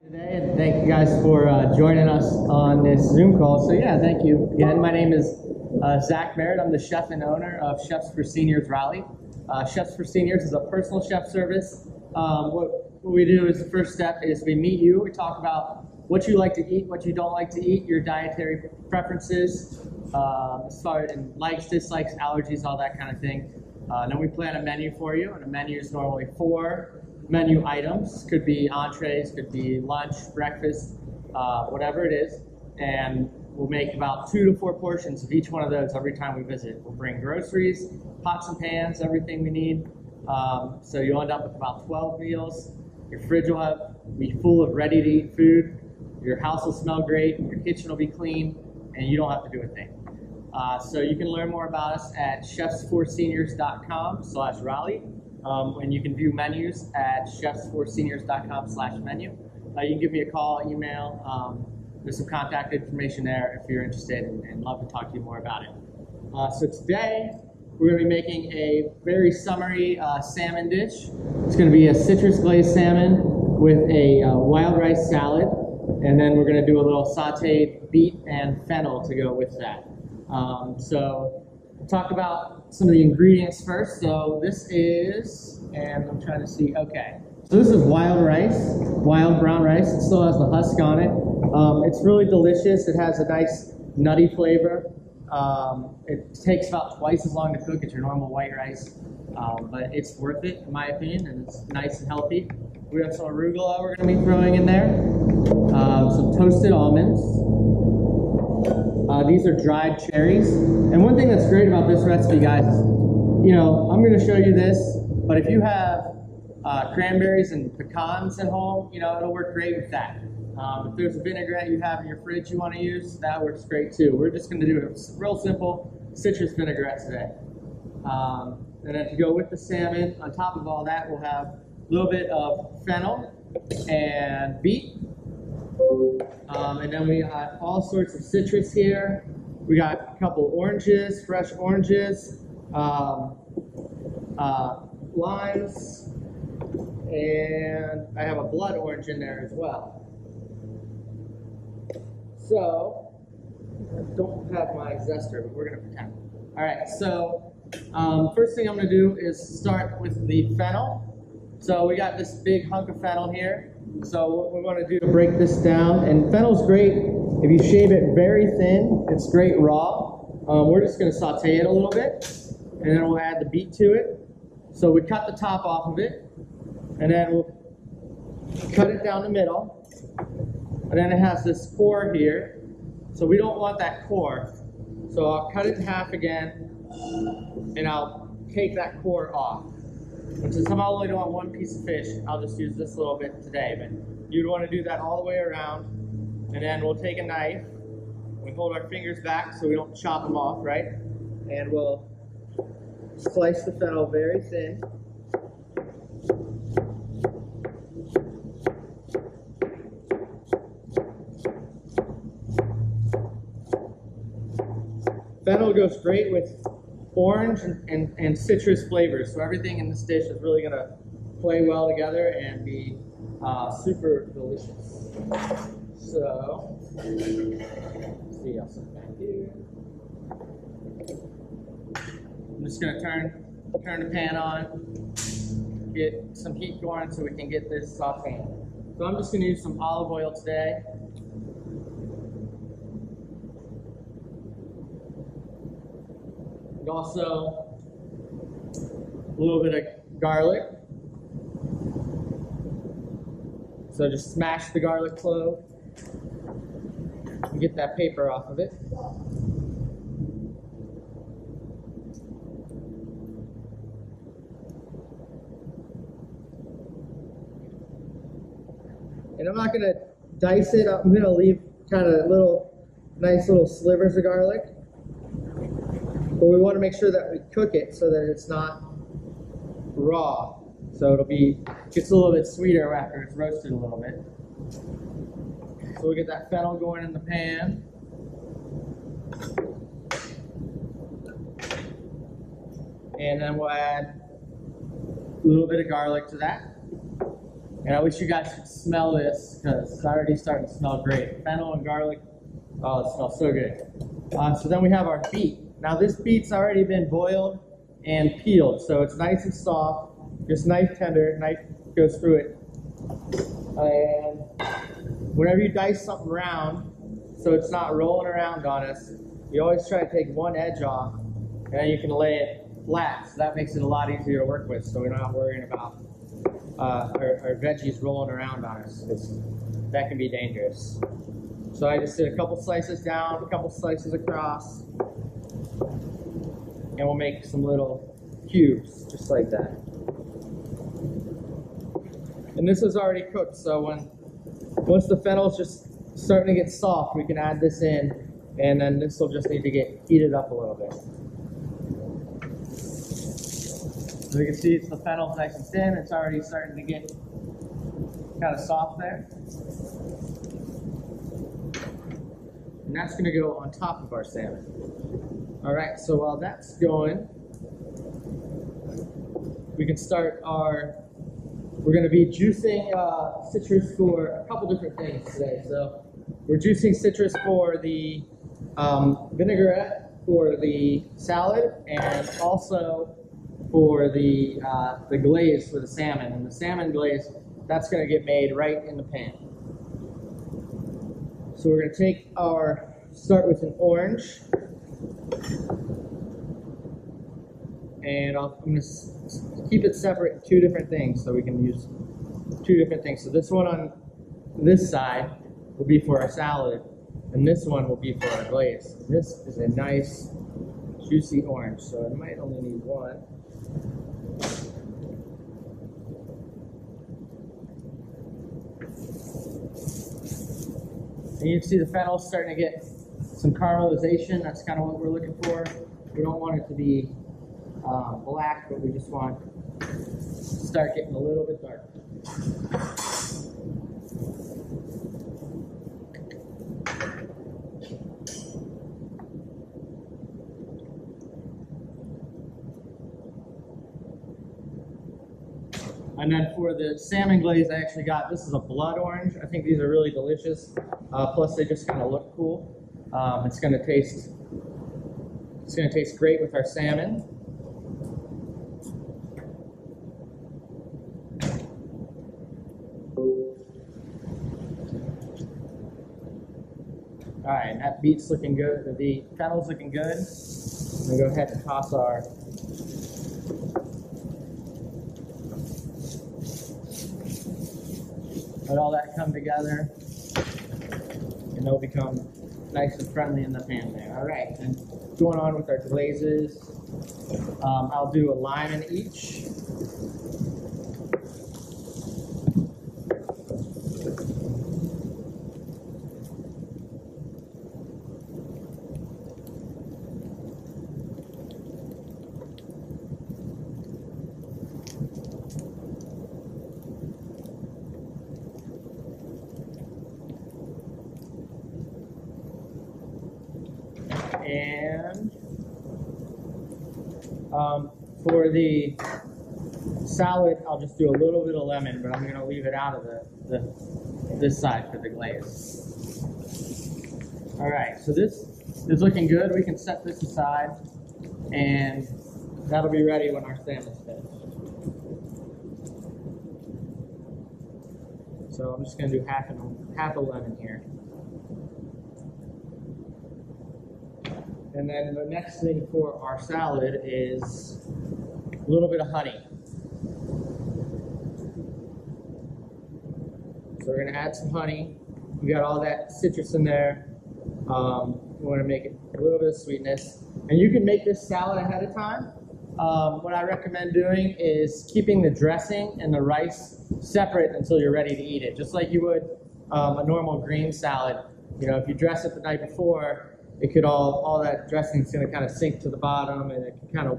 Today, and thank you guys for joining us on this Zoom call. So yeah, thank you again. My name is Zack Merritt. I'm the chef and owner of Chefs for Seniors Raleigh. Chefs for Seniors is a personal chef service. What we do is the first step is we meet you. We talk about what you like to eat, what you don't like to eat, your dietary preferences, as far as likes, dislikes, allergies, all that kind of thing. Then we plan a menu for you, and a menu is normally 4 menu items. Could be entrees, could be lunch, breakfast, whatever it is. And we'll make about 2 to 4 portions of each one of those every time we visit. We'll bring groceries, pots and pans, everything we need. So you'll end up with about 12 meals. Your fridge will be full of ready-to-eat food. Your house will smell great. Your kitchen will be clean, and you don't have to do a thing. So you can learn more about us at chefsforseniors.com/Raleigh. And you can view menus at chefsforseniors.com/menu. You can give me a call, email. There's some contact information there if you're interested, and love to talk to you more about it. So today, we're going to be making a very summery salmon dish. It's going to be a citrus glazed salmon with a wild rice salad, and then we're going to do a little sauteed beet and fennel to go with that. So we'll talk about some of the ingredients first. So this is, and I'm trying to see, okay. So this is wild rice, wild brown rice. It still has the husk on it. It's really delicious. It has a nice nutty flavor. It takes about twice as long to cook as your normal white rice, but it's worth it in my opinion, and it's nice and healthy. We have some arugula we're going to be throwing in there, some toasted almonds. These are dried cherries. And one thing that's great about this recipe, guys, is, I'm going to show you this, but if you have cranberries and pecans at home, it'll work great with that. If there's a vinaigrette you have in your fridge you want to use, that works great too. We're just going to do a real simple citrus vinaigrette today. And then to go with the salmon, on top of all that, we'll have a little bit of fennel and beet. And then we got all sorts of citrus here. We got a couple oranges, fresh oranges, limes, and I have a blood orange in there as well. So, I don't have my zester, but we're going to pretend. All right, so first thing I'm going to do is start with the fennel. So we got this big hunk of fennel here. So what we're going to do to break this down, and fennel's great if you shave it very thin. It's great raw. We're just going to saute it a little bit, and then we'll add the beet to it. So we cut the top off of it, and then we'll cut it down the middle. And then it has this core here, so we don't want that core. So I'll cut it in half again, and I'll take that core off. And since I'm only doing one piece of fish, I'll just use this little bit today. But you'd want to do that all the way around. And then we'll take a knife. We hold our fingers back so we don't chop them off, right? And we'll slice the fennel very thin. Fennel goes great with orange and citrus flavors, so everything in this dish is really going to play well together and be super delicious. So, let's see, I'll set back here. I'm just going to turn the pan on, get some heat going so we can get this sauteing. So I'm just going to use some olive oil today. Also, a little bit of garlic. So just smash the garlic clove and get that paper off of it. And I'm not going to dice it. I'm going to leave kind of nice little slivers of garlic. But we want to make sure that we cook it so that it's not raw. So gets a little bit sweeter after it's roasted a little bit. So we'll get that fennel going in the pan. And then we'll add a little bit of garlic to that. And I wish you guys could smell this because it's already starting to smell great. Fennel and garlic, oh, it smells so good. So then we have our beet. Now this beet's already been boiled and peeled, so it's nice and soft, just knife tender, knife goes through it. And whenever you dice something round, so it's not rolling around on us, you always try to take one edge off, and then you can lay it flat, so that makes it a lot easier to work with, so we're not worrying about our veggies rolling around on us. That can be dangerous. So I just did a couple slices down, a couple slices across, and we'll make some little cubes, just like that. And this is already cooked, so once the fennel's just starting to get soft, we can add this in, and then this will just need to get heated up a little bit. So you can see the fennel's nice and thin. It's already starting to get kind of soft there. And that's going to go on top of our salmon. All right, so while that's going, we can start we're going to be juicing citrus for a couple different things today. So we're juicing citrus for the vinaigrette, for the salad, and also for the glaze for the salmon. And the salmon glaze, that's going to get made right in the pan. So we're going to start with an orange. And I'm going to keep it separate in two different things so we can use two different things. So this one on this side will be for our salad, and this one will be for our glaze. This is a nice juicy orange, so I might only need one. And you can see the fennel starting to get some caramelization. That's kind of what we're looking for. We don't want it to be black, but we just want to start getting a little bit darker. And then for the salmon glaze, I actually got, this is a blood orange. I think these are really delicious. Plus they just kind of look cool. It's going to taste great with our salmon. All right, and that beet's looking good. The fennel's looking good. I'm going to go ahead and toss our let all that come together, and they'll become nice and friendly in the pan there. All right, and going on with our glazes, I'll do a lime in each. And for the salad, I'll just do a little bit of lemon, but I'm going to leave it out of this side for the glaze. All right, so this is looking good. We can set this aside, and that'll be ready when our salmon's finished. So I'm just going to do half a lemon here. And then the next thing for our salad is a little bit of honey. So we're going to add some honey. We got all that citrus in there. We want to make it a little bit of sweetness. And you can make this salad ahead of time. What I recommend doing is keeping the dressing and the rice separate until you're ready to eat it. Just like you would a normal green salad. You know, if you dress it the night before, it could all that dressing is going to kind of sink to the bottom, and it can kind of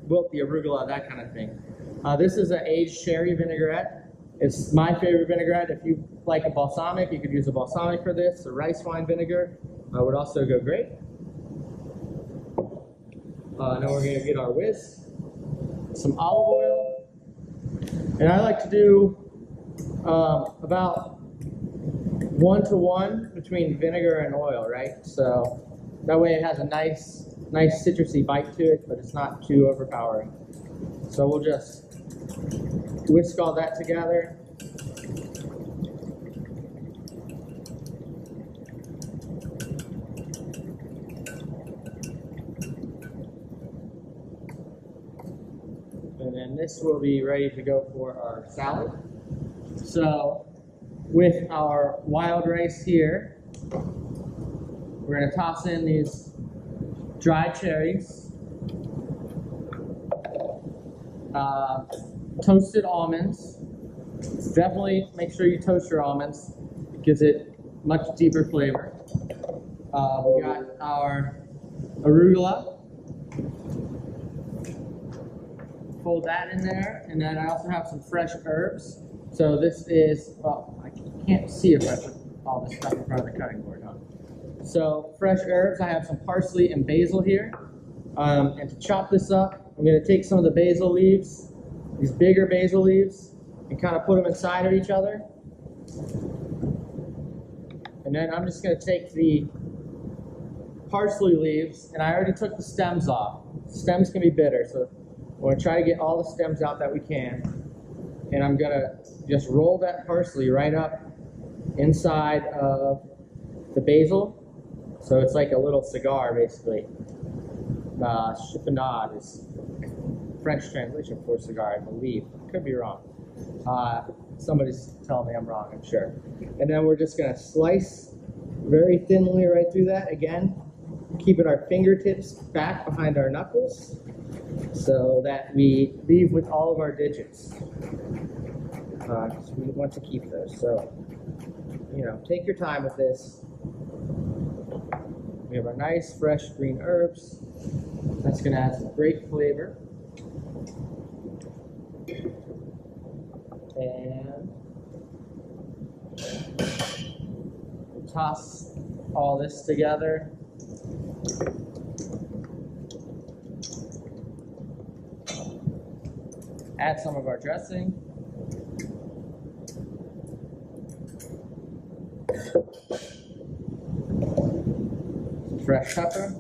wilt the arugula, that kind of thing. This is an aged sherry vinaigrette. It's my favorite vinaigrette. If you like a balsamic, you could use a balsamic for this. A rice wine vinegar would also go great. Now we're going to get our whisk, some olive oil, And I like to do about 1-to-1 between vinegar and oil, right? So that way it has a nice citrusy bite to it, but it's not too overpowering. So we'll just whisk all that together. And then this will be ready to go for our salad. So with our wild rice here, we're going to toss in these dried cherries, toasted almonds. Definitely make sure you toast your almonds. It gives it much deeper flavor. We got our arugula. Fold that in there, and then I also have some fresh herbs. So this is, well, I can't see if I put all this stuff in front of the cutting board, huh? So fresh herbs, I have some parsley and basil here. And to chop this up, I'm going to take some of the basil leaves, these bigger basil leaves, and kind of put them inside of each other. And then I'm just going to take the parsley leaves, and I already took the stems off. Stems can be bitter, so we're going to try to get all the stems out that we can. And I'm going to just roll that parsley right up inside of the basil. So it's like a little cigar, basically. Chiffonade is French translation for cigar, I believe. Could be wrong. Somebody's telling me I'm wrong, I'm sure. And then we're just going to slice very thinly right through that. Again, keeping our fingertips back behind our knuckles so that we leave with all of our digits. So we want to keep those. So, you know, take your time with this. We have our nice fresh green herbs. That's going to add some great flavor. And toss all this together. Add some of our dressing. Some fresh pepper.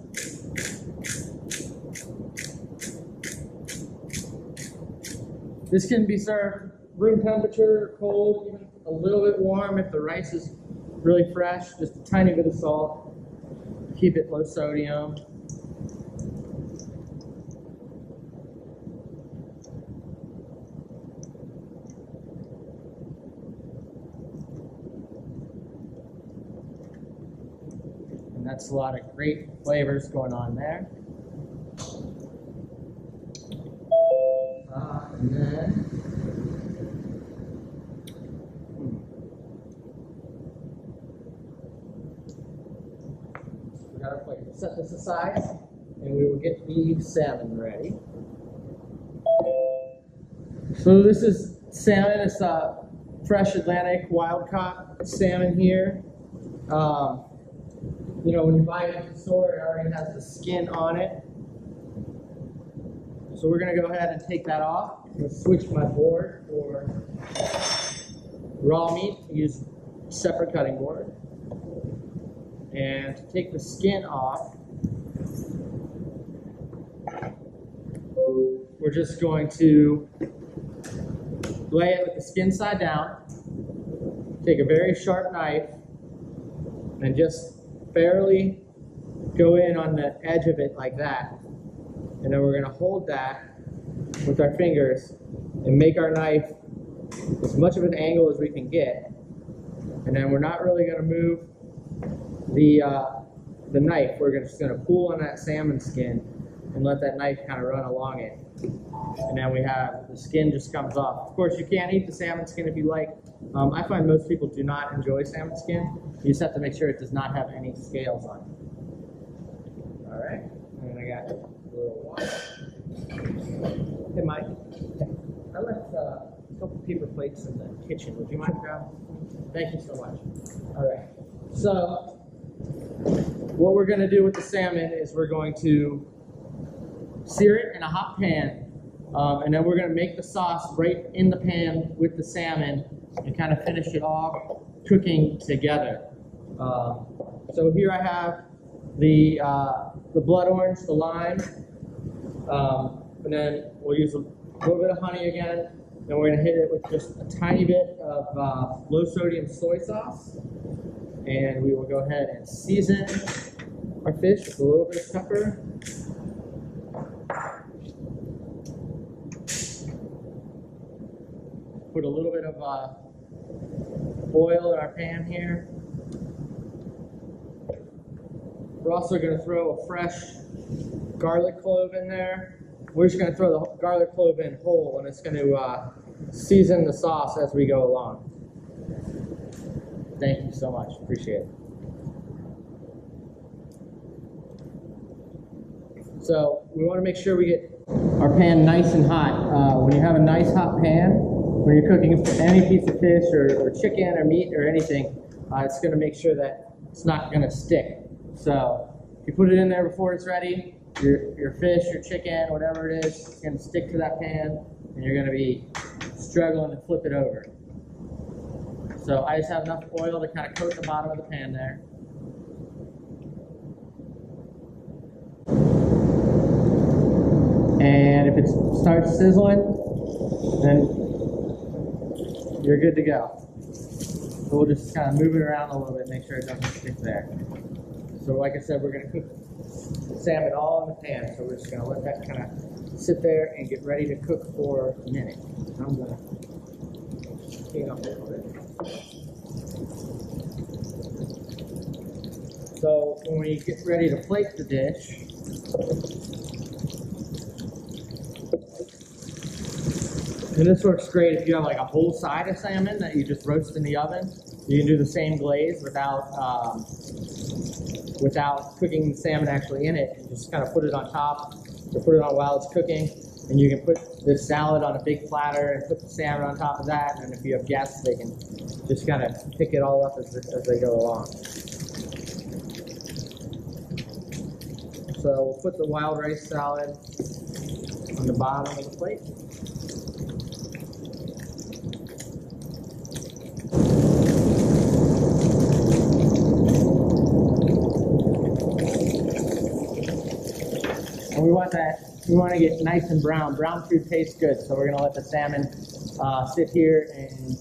This can be served room temperature, cold, even a little bit warm if the rice is really fresh. Just a tiny bit of salt. Keep it low sodium. And that's a lot of great flavors going on there. And then we got our plate. We'll set this aside, and we will get the salmon ready. So this is salmon. It's fresh Atlantic wild caught salmon here. You know, when you buy it at the store, it already has the skin on it. So we're going to go ahead and take that off. I'm going to switch my board for raw meat. Use a separate cutting board. And to take the skin off, we're just going to lay it with the skin side down. Take a very sharp knife and just barely go in on the edge of it like that. And then we're going to hold that with our fingers and make our knife as much of an angle as we can get. And then we're not really going to move the knife. We're just going to pull on that salmon skin and let that knife kind of run along it. And then we have the skin just comes off. Of course, you can't eat the salmon skin if you like. I find most people do not enjoy salmon skin. You just have to make sure it does not have any scales on it. All right, and then I got a little water. Hey, Mike, I left a couple paper plates in the kitchen. Would you mind grabbing? Thank you so much. All right, so what we're going to do with the salmon is we're going to sear it in a hot pan And then we're going to make the sauce right in the pan with the salmon and kind of finish it all cooking together. So here I have the blood orange, the lime, and then we'll use a little bit of honey again. Then we're going to hit it with just a tiny bit of low sodium soy sauce. And we will go ahead and season our fish with a little bit of pepper. Put a little bit of oil in our pan here. We're also going to throw a fresh garlic clove in there. We're just going to throw the garlic clove in whole, and it's going to season the sauce as we go along. Thank you so much. Appreciate it. So we want to make sure we get our pan nice and hot. When you have a nice hot pan, when you're cooking any piece of fish or chicken or meat or anything, it's going to make sure that it's not going to stick. So if you put it in there before it's ready, your fish, your chicken, whatever it is, it's going to stick to that pan, and you're going to be struggling to flip it over. So I just have enough oil to kind of coat the bottom of the pan there. And if it starts sizzling, then you're good to go. So we'll just kind of move it around a little bit, make sure it doesn't stick there. So like I said, we're going to cook the salmon all in the pan. So we're just going to let that kind of sit there and get ready to cook for a minute. I'm going to clean up a little bit. So when we get ready to plate the dish, and this works great if you have like a whole side of salmon that you just roast in the oven. You can do the same glaze without cooking the salmon actually in it, and just kind of put it on top or put it on while it's cooking. And you can put this salad on a big platter and put the salmon on top of that. And if you have guests, they can just kind of pick it all up as they go along. So we'll put the wild rice salad on the bottom of the plate. And we want to get nice and brown. Brown food tastes good, so we're going to let the salmon sit here and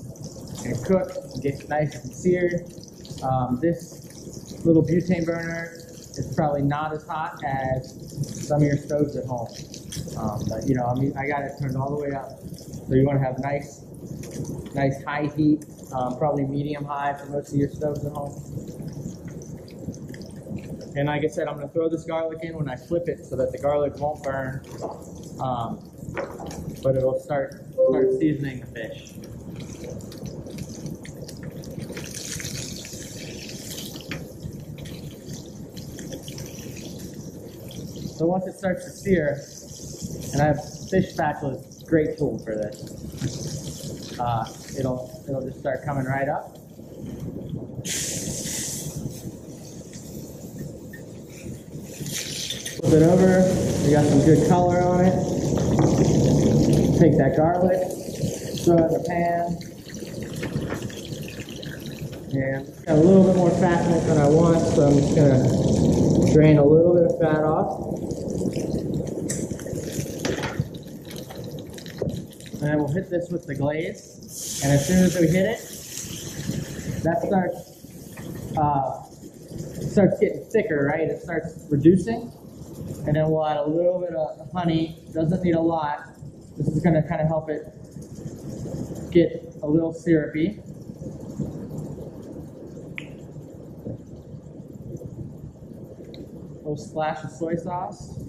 cook and get nice and seared. This little butane burner is probably not as hot as some of your stoves at home. But you know, I mean, I got it turned all the way up. So you want to have nice high heat, probably medium high for most of your stoves at home. And like I said, I'm going to throw this garlic in when I flip it so that the garlic won't burn, but it'll start seasoning the fish. So once it starts to sear, and I have fish spatula, is a great tool for this. It'll just start coming right up. Flip it over. We got some good color on it. Take that garlic, throw it in the pan. And it's got a little bit more fat in it than I want, so I'm just going to drain a little bit of fat off. And then we'll hit this with the glaze. And as soon as we hit it, that starts getting thicker, right? It starts reducing. And then we'll add a little bit of honey. Doesn't need a lot. This is going to kind of help it get a little syrupy. A little splash of soy sauce.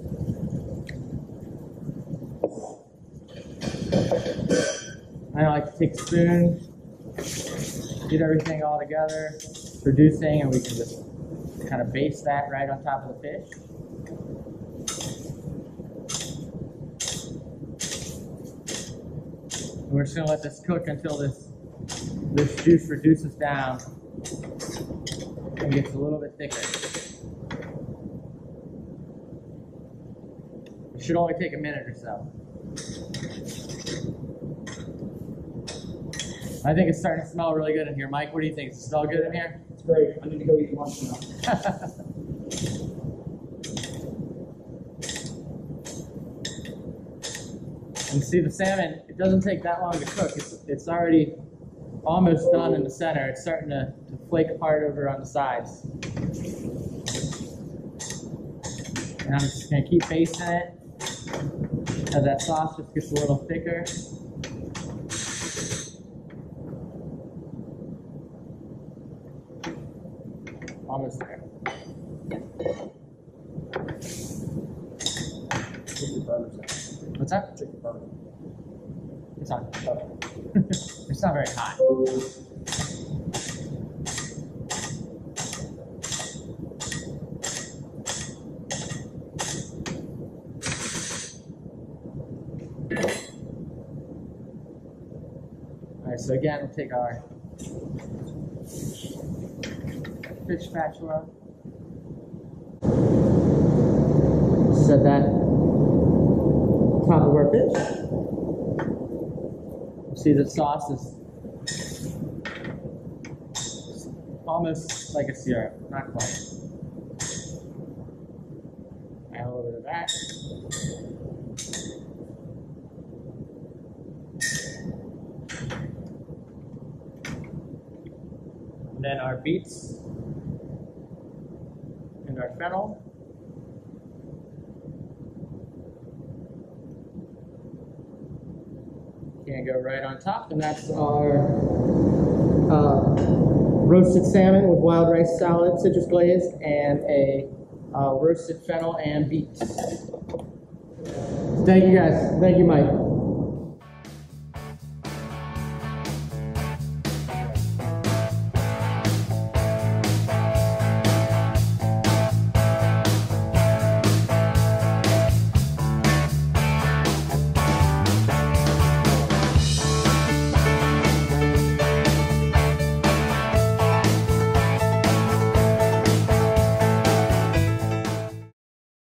I like to take a spoon, get everything all together, reducing, and we can just kind of baste that right on top of the fish. And we're just going to let this cook until this juice reduces down and gets a little bit thicker. It should only take a minute or so. I think it's starting to smell really good in here. Mike, what do you think? Does it smell good in here? It's great. I need to go eat lunch now. And see the salmon, it doesn't take that long to cook. It's already almost done in the center. It's starting to flake apart over on the sides. And I'm just gonna keep basting it as that sauce just gets a little thicker. Almost there. What's that? Chicken burger. It's on. It's not very hot. Alright, so again, we'll take our fish spatula. Set that on top of our fish. See, the sauce is almost like a syrup, not quite. Add a little bit of that. And then our beets and our fennel. Can go right on top, and that's our roasted salmon with wild rice salad, citrus glazed, and a roasted fennel and beets. Thank you guys. Thank you, Mike.